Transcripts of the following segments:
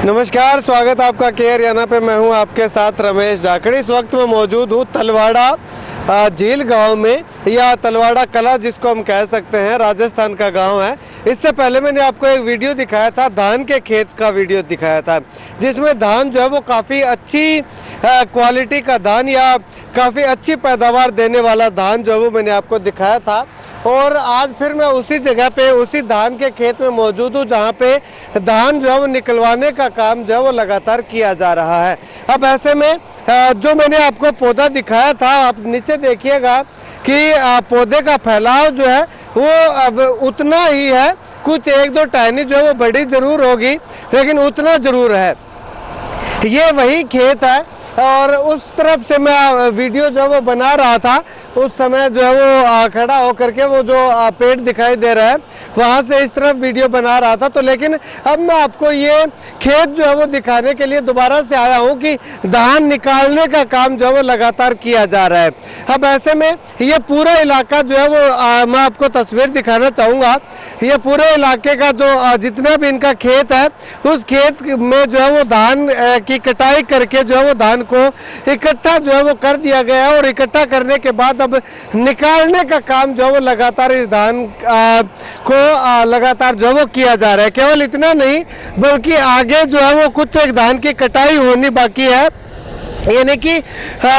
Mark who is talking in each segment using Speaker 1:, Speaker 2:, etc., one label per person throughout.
Speaker 1: नमस्कार, स्वागत है आपका के हरियाणा पे। मैं हूं आपके साथ रमेश जाखड़। इस वक्त मैं मौजूद हूं तलवाड़ा झील गांव में, या तलवाड़ा कला जिसको हम कह सकते हैं, राजस्थान का गांव है। इससे पहले मैंने आपको एक वीडियो दिखाया था, धान के खेत का वीडियो दिखाया था, जिसमें धान जो है वो काफ़ी अच्छी क्वालिटी का धान या काफ़ी अच्छी पैदावार देने वाला धान जो है वो मैंने आपको दिखाया था। और आज फिर मैं उसी जगह पे, उसी धान के खेत में मौजूद हूँ, जहाँ पे धान जो है वो निकलवाने का काम जो है वो लगातार किया जा रहा है। अब ऐसे में जो मैंने आपको पौधा दिखाया था, आप नीचे देखिएगा कि पौधे का फैलाव जो है वो अब उतना ही है। कुछ एक दो टहनी जो है वो बड़ी ज़रूर होगी, लेकिन उतना ज़रूर है। ये वही खेत है और उस तरफ से मैं वीडियो जो है वो बना रहा था। उस समय जो है वो खड़ा होकर के वो जो पेड़ दिखाई दे रहा है, वहाँ से इस तरफ वीडियो बना रहा था। तो लेकिन अब मैं आपको ये खेत जो है वो दिखाने के लिए दोबारा से आया हूँ कि धान निकालने का काम जो है वो लगातार किया जा रहा है। अब ऐसे में ये पूरा इलाका जो है वो मैं आपको तस्वीर दिखाना चाहूँगा। ये पूरे इलाके का जो जितना भी इनका खेत है, उस खेत में जो है वो धान की कटाई करके जो है वो धान को इकट्ठा जो है वो कर दिया गया है। और इकट्ठा करने के बाद अब निकालने का काम जो है वो लगातार इस धान को लगातार जो है वो किया जा रहा है। केवल इतना नहीं, बल्कि आगे जो है वो कुछ एक धान की कटाई होनी बाकी है। यानी कि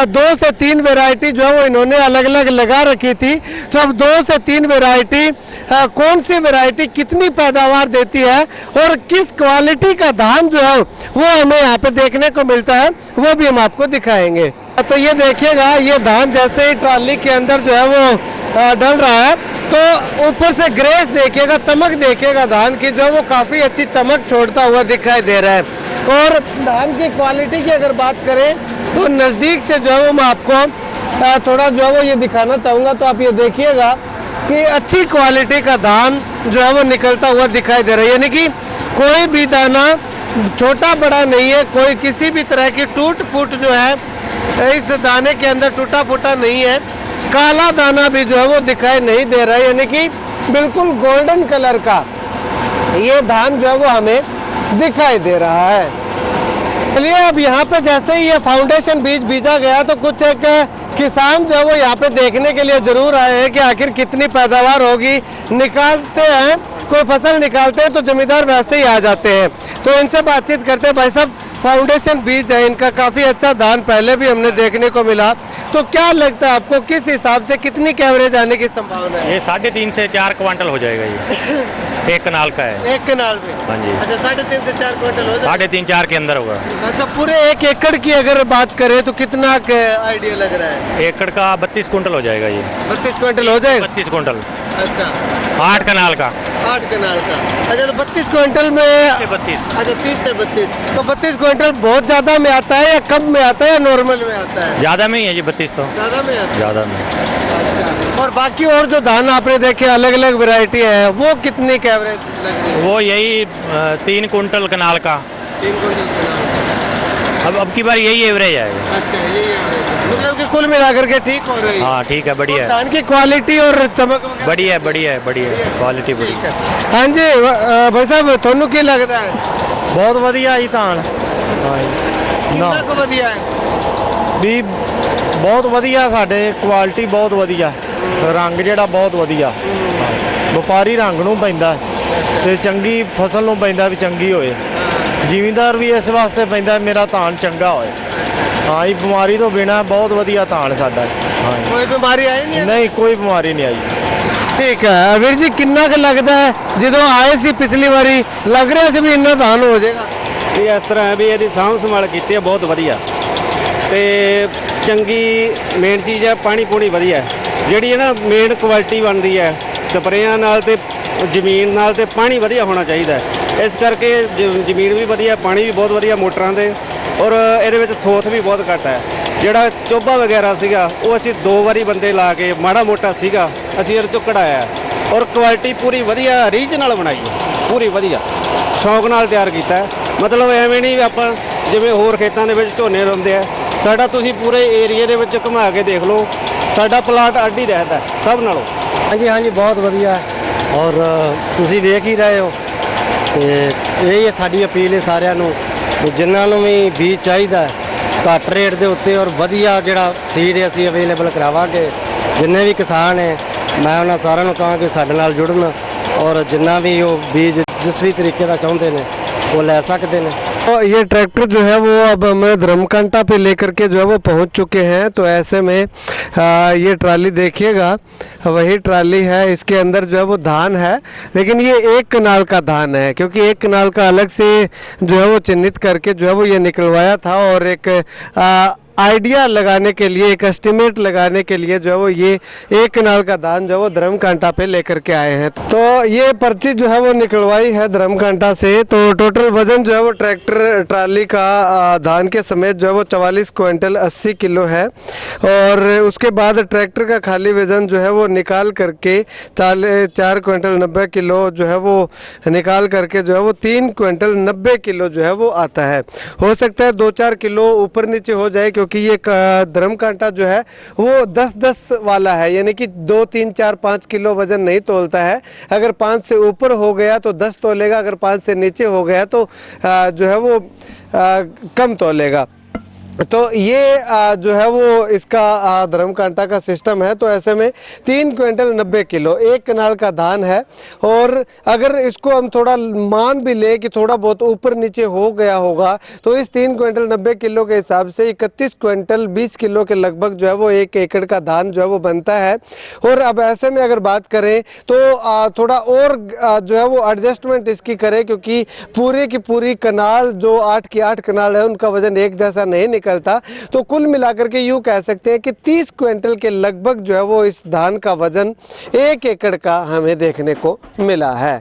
Speaker 1: 2 से 3 वैरायटी जो है वो इन्होंने अलग अलग लगा रखी थी। तो अब 2 से 3 वैरायटी, कौन सी वैरायटी कितनी पैदावार देती है और किस क्वालिटी का धान जो है वो हमें यहाँ पे देखने को मिलता है, वो भी हम आपको दिखाएंगे। तो ये देखिएगा, ये धान जैसे ही ट्राली के अंदर जो है वो डल रहा है, तो ऊपर से ग्रेस देखिएगा, चमक देखिएगा धान की, जो है वो काफ़ी अच्छी चमक छोड़ता हुआ दिखाई दे रहा है। और धान की क्वालिटी की अगर बात करें तो नज़दीक से जो है वो मैं आपको थोड़ा जो है वो ये दिखाना चाहूँगा। तो आप ये देखिएगा कि अच्छी क्वालिटी का धान जो है वो निकलता हुआ दिखाई दे रहा है। यानी कि कोई भी दाना छोटा बड़ा नहीं है, कोई किसी भी तरह की टूट फूट जो है इस दाने के अंदर टूटा फूटा नहीं है। काला दाना भी जो है वो दिखाई नहीं दे रहा है, यानी कि बिल्कुल गोल्डन कलर का ये धान जो है वो हमें दिखाई दे रहा है। चलिए, अब यहाँ पे जैसे ही ये फाउंडेशन बीज बीजा गया, तो कुछ एक किसान जो है वो यहाँ पे देखने के लिए जरूर आए हैं कि आखिर कितनी पैदावार होगी। निकालते हैं, कोई फसल निकालते हैं तो जमींदार वैसे ही आ जाते हैं। तो इनसे बातचीत करते हैं। भाई साहब, फाउंडेशन बीज है इनका, काफ़ी अच्छा धान पहले भी हमने देखने को मिला। तो क्या लगता है आपको, किस हिसाब से कितनी एवरेज आने की संभावना है?
Speaker 2: ये 3.5 से 4 क्विंटल हो जाएगा। ये एक कनाल का है।
Speaker 1: एक कनाल में?
Speaker 2: हाँ जी।
Speaker 1: अच्छा, 3.5 से 4 क्विंटल हो जाएगा?
Speaker 2: 3.5-4 के अंदर होगा।
Speaker 1: अच्छा, पूरे 1 एकड़ की अगर बात करें तो कितना आइडिया लग रहा है?
Speaker 2: एकड़ का 32 क्विंटल हो जाएगा। ये
Speaker 1: 32 क्विंटल हो जाएगा?
Speaker 2: 32 क्विंटल।
Speaker 1: अच्छा,
Speaker 2: 8 कनाल का।
Speaker 1: 8 कनाल का। अच्छा, तो 32 क्विंटल में
Speaker 2: 32।
Speaker 1: अच्छा, 30 से 32। तो 32 क्विंटल बहुत ज़्यादा में आता है या कम में आता है या नॉर्मल में आता है?
Speaker 2: ज़्यादा में ही है जी, 32 तो
Speaker 1: ज़्यादा में आता है।
Speaker 2: ज़्यादा में।
Speaker 1: अच्छा, और बाकी और जो धान आपने देखे अलग अलग वैरायटी है, वो कितनी का एवरेज लग रही है?
Speaker 2: वो यही 3 क्विंटल कनाल का।
Speaker 1: 3 क्विंटल कनाल।
Speaker 2: अब की बार यही एवरेज आएगा।
Speaker 1: अच्छा, यही एवरेज, मतलब कि कुल मिलाकर के ठीक हो रही है।
Speaker 2: हाँ ठीक है, बढ़िया है।
Speaker 1: धान की क्वालिटी और चमक
Speaker 2: बढ़िया है, बढ़िया है, बढ़िया है, क्वालिटी बढ़िया।
Speaker 1: हाँ जी, भाई साहब, ਤੁਹਾਨੂੰ ਕੀ लगता है?
Speaker 3: बहुत वधिया जी धान।
Speaker 1: कितना को ਵਧੀਆ है?
Speaker 3: भी बहुत वधिया, साडे क्वालिटी बहुत वधिया, रंग ਜਿਹੜਾ बहुत वधिया, ਵਪਾਰੀ रंग ਨੂੰ ਪੈਂਦਾ ਤੇ ਚੰਗੀ ਫਸਲ ਨੂੰ ਪੈਂਦਾ ਵੀ ਚੰਗੀ ਹੋਏ। ਜ਼ਿਮੀਂਦਾਰ ਵੀ ਇਸ ਵਾਸਤੇ ਪੈਂਦਾ ਮੇਰਾ धान ਚੰਗਾ ਹੋਏ। हाँ जी, बीमारी तो बिना बहुत वधिया धान साडा। हाँ,
Speaker 1: कोई बीमारी आई नहीं?
Speaker 3: नहीं, कोई बीमारी नहीं आई।
Speaker 1: ठीक है वीर जी, कितना का लगता है जो आए सी पिछली बारी, लग रहा से भी इन्ना धान हो जाएगा?
Speaker 4: ਇਹ ਇਸ ਤਰ੍ਹਾਂ ਹੈ ਵੀ ਇਹਦੀ ਸਾਂਭ ਸੰਭਾਲ ਕੀਤੀ ਹੈ ਬਹੁਤ ਵਧੀਆ, ਤੇ ਚੰਗੀ ਮੇਨ ਚੀਜ਼ ਹੈ ਪਾਣੀ ਪੂਣੀ ਵਧੀਆ ਜਿਹੜੀ ਹੈ ਨਾ, ਮੇਨ ਕੁਆਲਿਟੀ ਬਣਦੀ ਹੈ ਸਪਰੇਆਂ ਨਾਲ ਤੇ ਜ਼ਮੀਨ ਨਾਲ, ਤੇ ਪਾਣੀ ਵਧੀਆ ਹੋਣਾ ਚਾਹੀਦਾ। ਇਸ ਕਰਕੇ ਜ਼ਮੀਨ ਵੀ ਵਧੀਆ, ਪਾਣੀ ਵੀ ਬਹੁਤ ਵਧੀਆ ਮੋਟਰਾਂ ਦੇ, ਔਰ ਇਹਦੇ ਵਿੱਚ ਥੋਥ ਵੀ ਬਹੁਤ ਘੱਟ ਹੈ। ਜਿਹੜਾ ਚੋਬਾ ਵਗੈਰਾ ਸੀਗਾ ਉਹ ਅਸੀਂ 2 ਵਾਰੀ ਬੰਦੇ ਲਾ ਕੇ, ਮਾੜਾ ਮੋਟਾ ਸੀਗਾ, ਅਸੀਂ ਇਹਦੇ ਚੋਂ ਕਢਾਇਆ। ਔਰ ਕੁਆਲਿਟੀ ਪੂਰੀ ਵਧੀਆ ਰੀਜਨਲ ਬਣਾਈ ਹੈ, ਪੂਰੀ ਵਧੀਆ ਸ਼ੌਂਕ ਨਾਲ ਤਿਆਰ ਕੀਤਾ। ਮਤਲਬ ਐਵੇਂ ਨਹੀਂ ਆਪਾਂ ਜਿਵੇਂ ਹੋਰ ਖੇਤਾਂ ਦੇ ਵਿੱਚ ਝੋਨੇ ਲਾਉਂਦੇ ਆ, ਸਾਡਾ ਤੁਸੀਂ ਪੂਰੇ ਏਰੀਏ ਦੇ ਵਿੱਚ ਘੁਮਾ ਕੇ ਦੇਖ ਲਓ, ਸਾਡਾ ਪਲਾਟ ਅੱਡ ਹੀ ਰਹਿੰਦਾ ਸਭ ਨਾਲੋਂ।
Speaker 3: ਹਾਂਜੀ ਹਾਂਜੀ, ਬਹੁਤ ਵਧੀਆ। ਔਰ ਤੁਸੀਂ ਵੇਖ ਹੀ ਰਹੇ ਹੋ, ਤੇ ਇਹ ਸਾਡੀ ਅਪੀਲ ਹੈ ਸਾਰਿਆਂ ਨੂੰ ਤੇ ਜਿਨ੍ਹਾਂ ਨੂੰ ਵੀ ਬੀਜ ਚਾਹੀਦਾ ਘੱਟ ਰੇਟ ਦੇ ਉੱਤੇ ਔਰ ਵਧੀਆ ਜਿਹੜਾ ਸੀਡ ਅਸੀਂ ਅਵੇਲੇਬਲ ਕਰਾਵਾਂਗੇ। ਜਿੰਨੇ ਵੀ ਕਿਸਾਨ ਹੈ ਮੈਂ ਉਹਨਾਂ ਸਾਰਿਆਂ ਨੂੰ ਕਹਾਂ ਕਿ ਸਾਡੇ ਨਾਲ ਜੁੜਨ ਔਰ ਜਿੰਨਾ ਵੀ ਉਹ ਬੀਜ जिस भी तरीके का चाहते हैं वो ले सकते हैं।
Speaker 1: तो ये ट्रैक्टर जो है वो अब हमें धर्मकांटा पे लेकर के जो है वो पहुंच चुके हैं। तो ऐसे में ये ट्राली देखिएगा, वही ट्राली है, इसके अंदर जो है वो धान है, लेकिन ये एक कनाल का धान है क्योंकि एक कनाल का अलग से जो है वो चिन्हित करके जो है वो ये निकलवाया था और एक आइडिया लगाने के लिए, एक एस्टिमेट लगाने के लिए जो है वो ये एक कनाल का धान जो है वो धर्मकांटा पे लेकर के आए हैं। तो ये पर्ची जो है वो निकलवाई है धर्मकांटा से। तो टोटल वजन जो है वो ट्रैक्टर ट्राली का धान के समेत जो है वो 44 क्विंटल 80 किलो है। और उसके बाद ट्रैक्टर का खाली वजन जो है वो निकाल करके 4 क्विंटल 90 किलो जो है वो निकाल करके जो है वो 3 क्विंटल 90 किलो जो है वो आता है। हो सकता है 2-4 किलो ऊपर नीचे हो जाए क्योंकि ये धर्मकांटा जो है वो 10-10 वाला है, यानी कि 2, 3, 4, 5 किलो वजन नहीं तोलता है। अगर 5 से ऊपर हो गया तो 10 तोलेगा, अगर 5 से नीचे हो गया तो जो है वो कम तोलेगा। तो ये जो है वो इसका धर्मकांटा का सिस्टम है। तो ऐसे में 3 क्विंटल 90 किलो एक कनाल का धान है। और अगर इसको हम थोड़ा मान भी ले कि थोड़ा बहुत ऊपर नीचे हो गया होगा तो इस 3 क्विंटल 90 किलो के हिसाब से 31 क्विंटल 20 किलो के लगभग जो है वो 1 एकड़ का धान जो है वो बनता है। और अब ऐसे में अगर बात करें तो थोड़ा और जो है वो एडजस्टमेंट इसकी करें क्योंकि पूरी की पूरी कनाल जो 8 की 8 कनाल है उनका वजन एक जैसा नहीं निकलता। तो कुल मिलाकर के यूं कह सकते हैं कि 30 क्विंटल के लगभग जो है वो इस धान का वजन 1 एकड़ का हमें देखने को मिला है।